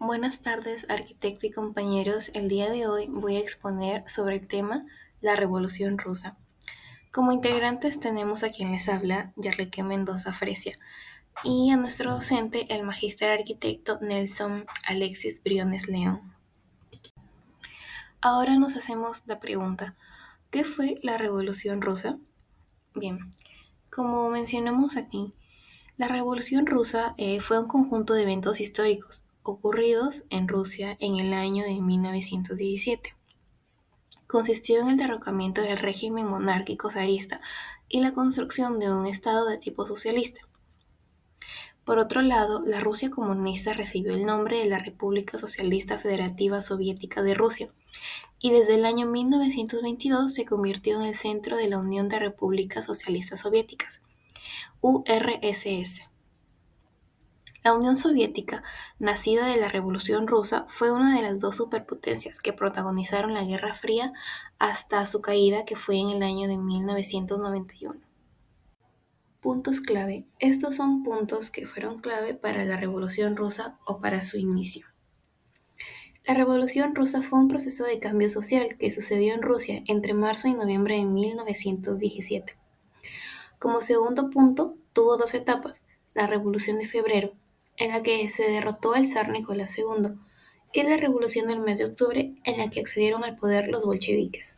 Buenas tardes, arquitecto y compañeros. El día de hoy voy a exponer sobre el tema la Revolución Rusa. Como integrantes tenemos a quien les habla, Yarleque Mendoza Fresia, y a nuestro docente, el magíster arquitecto Nelson Alexis Briones León. Ahora nos hacemos la pregunta, ¿qué fue la Revolución Rusa? Bien, como mencionamos aquí, la Revolución Rusa fue un conjunto de eventos históricos ocurridos en Rusia en el año de 1917. Consistió en el derrocamiento del régimen monárquico zarista y la construcción de un Estado de tipo socialista. Por otro lado, la Rusia comunista recibió el nombre de la República Socialista Federativa Soviética de Rusia y desde el año 1922 se convirtió en el centro de la Unión de Repúblicas Socialistas Soviéticas, URSS. La Unión Soviética, nacida de la Revolución Rusa, fue una de las dos superpotencias que protagonizaron la Guerra Fría hasta su caída, que fue en el año de 1991. Puntos clave. Estos son puntos que fueron clave para la Revolución Rusa o para su inicio. La Revolución Rusa fue un proceso de cambio social que sucedió en Rusia entre marzo y noviembre de 1917. Como segundo punto, tuvo dos etapas: la Revolución de Febrero, en la que se derrotó al zar Nicolás II, y la Revolución del mes de octubre, en la que accedieron al poder los bolcheviques.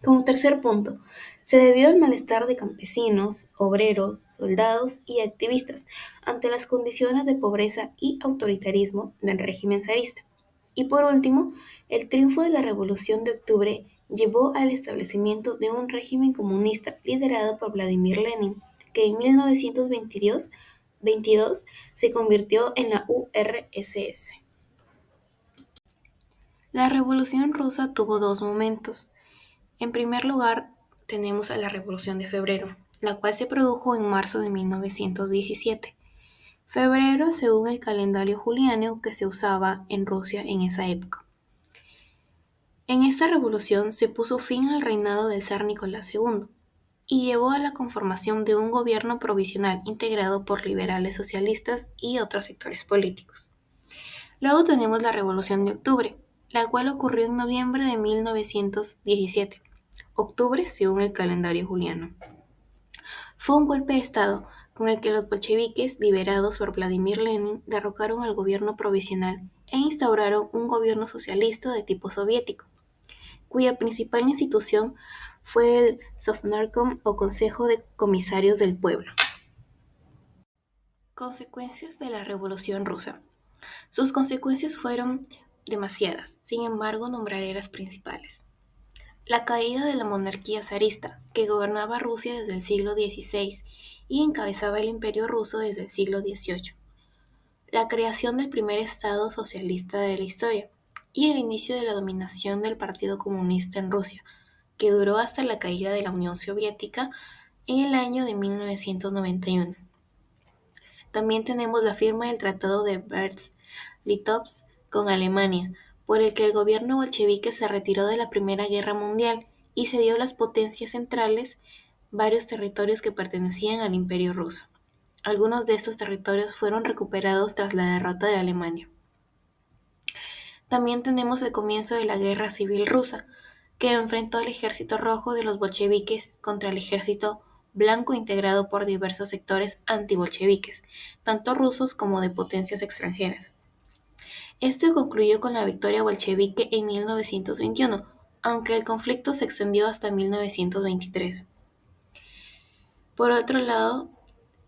Como tercer punto, se debió al malestar de campesinos, obreros, soldados y activistas ante las condiciones de pobreza y autoritarismo del régimen zarista. Y por último, el triunfo de la Revolución de Octubre llevó al establecimiento de un régimen comunista liderado por Vladimir Lenin, que en 1922 se convirtió en la URSS. La Revolución Rusa tuvo dos momentos. En primer lugar, tenemos a la Revolución de Febrero, la cual se produjo en marzo de 1917. Febrero según el calendario juliano que se usaba en Rusia en esa época. En esta revolución se puso fin al reinado del zar Nicolás II y llevó a la conformación de un gobierno provisional integrado por liberales socialistas y otros sectores políticos. Luego tenemos la Revolución de Octubre, la cual ocurrió en noviembre de 1917, octubre según el calendario juliano. Fue un golpe de Estado con el que los bolcheviques, liderados por Vladimir Lenin, derrocaron al gobierno provisional e instauraron un gobierno socialista de tipo soviético, cuya principal institución fue el Sovnarkom o Consejo de Comisarios del Pueblo. Consecuencias de la Revolución Rusa. Sus consecuencias fueron demasiadas, sin embargo nombraré las principales. La caída de la monarquía zarista, que gobernaba Rusia desde el siglo XVI y encabezaba el Imperio ruso desde el siglo XVIII. La creación del primer Estado socialista de la historia y el inicio de la dominación del Partido Comunista en Rusia, que duró hasta la caída de la Unión Soviética en el año de 1991. También tenemos la firma del Tratado de Brest-Litovsk con Alemania, por el que el gobierno bolchevique se retiró de la Primera Guerra Mundial y cedió a las potencias centrales varios territorios que pertenecían al Imperio ruso. Algunos de estos territorios fueron recuperados tras la derrota de Alemania. También tenemos el comienzo de la Guerra Civil Rusa, que enfrentó al ejército rojo de los bolcheviques contra el ejército blanco integrado por diversos sectores antibolcheviques, tanto rusos como de potencias extranjeras. Esto concluyó con la victoria bolchevique en 1921, aunque el conflicto se extendió hasta 1923. Por otro lado,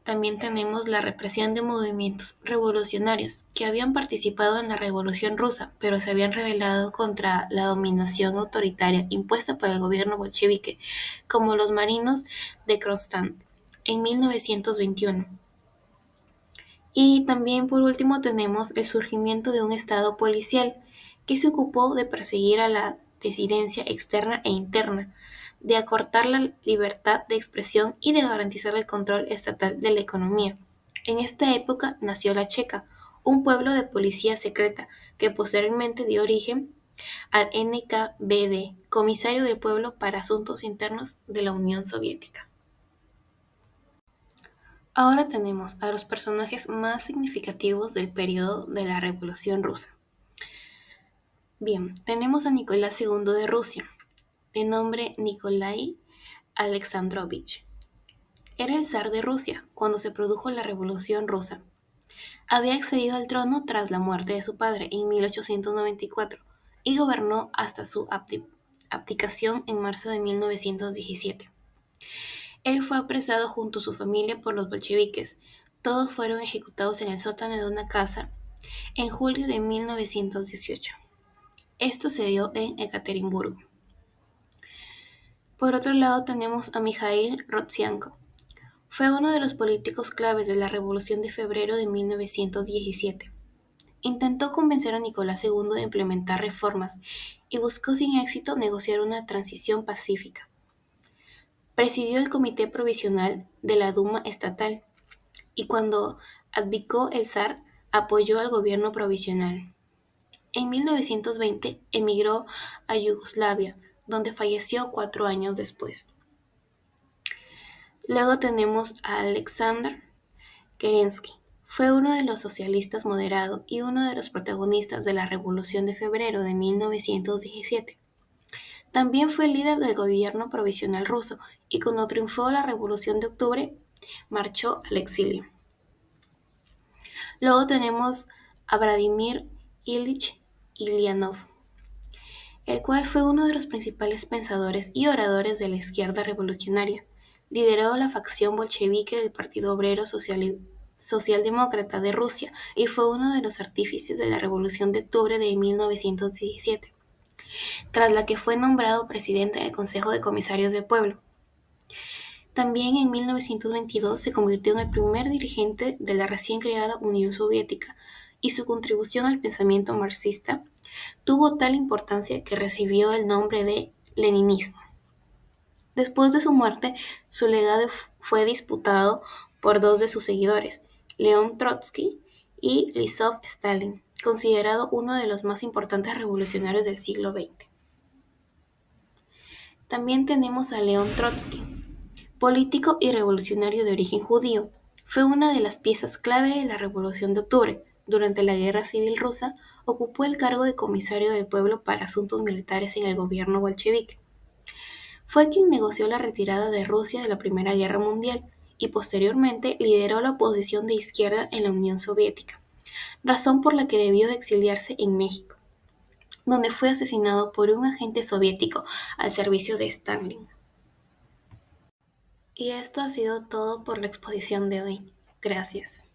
también tenemos la represión de movimientos revolucionarios que habían participado en la Revolución Rusa, pero se habían rebelado contra la dominación autoritaria impuesta por el gobierno bolchevique, como los marinos de Kronstadt en 1921. Y también por último tenemos el surgimiento de un Estado policial que se ocupó de perseguir a la disidencia externa e interna, de acortar la libertad de expresión y de garantizar el control estatal de la economía. En esta época nació la Checa, un pueblo de policía secreta que posteriormente dio origen al NKVD, Comisario del Pueblo para Asuntos Internos de la Unión Soviética. Ahora tenemos a los personajes más significativos del periodo de la Revolución Rusa. Bien, tenemos a Nicolás II de Rusia, de nombre Nikolai Alexandrovich. Era el zar de Rusia cuando se produjo la Revolución Rusa. Había accedido al trono tras la muerte de su padre en 1894 y gobernó hasta su abdicación en marzo de 1917. Él fue apresado junto a su familia por los bolcheviques. Todos fueron ejecutados en el sótano de una casa en julio de 1918. Esto se dio en Ekaterimburgo. Por otro lado tenemos a Mikhail Rodzianko. Fue uno de los políticos claves de la Revolución de Febrero de 1917. Intentó convencer a Nicolás II de implementar reformas y buscó sin éxito negociar una transición pacífica. Presidió el Comité Provisional de la Duma Estatal y cuando abdicó el zar apoyó al gobierno provisional. En 1920 emigró a Yugoslavia, donde falleció 4 años después. Luego tenemos a Alexander Kerensky. Fue uno de los socialistas moderados y uno de los protagonistas de la Revolución de Febrero de 1917. También fue líder del gobierno provisional ruso y cuando triunfó la Revolución de Octubre, marchó al exilio. Luego tenemos a Vladimir Ilich Ulyanov, el cual fue uno de los principales pensadores y oradores de la izquierda revolucionaria. Lideró la facción bolchevique del Partido Obrero Socialdemócrata de Rusia y fue uno de los artífices de la Revolución de Octubre de 1917, tras la que fue nombrado presidente del Consejo de Comisarios del Pueblo. También en 1922 se convirtió en el primer dirigente de la recién creada Unión Soviética y su contribución al pensamiento marxista tuvo tal importancia que recibió el nombre de leninismo. Después de su muerte, su legado fue disputado por dos de sus seguidores, León Trotsky y Lizov Stalin, considerado uno de los más importantes revolucionarios del siglo XX. También tenemos a León Trotsky, político y revolucionario de origen judío. Fue una de las piezas clave de la Revolución de Octubre. Durante la Guerra Civil Rusa, ocupó el cargo de comisario del pueblo para asuntos militares en el gobierno bolchevique. Fue quien negoció la retirada de Rusia de la Primera Guerra Mundial y posteriormente lideró la oposición de izquierda en la Unión Soviética, razón por la que debió exiliarse en México, donde fue asesinado por un agente soviético al servicio de Stalin. Y esto ha sido todo por la exposición de hoy. Gracias.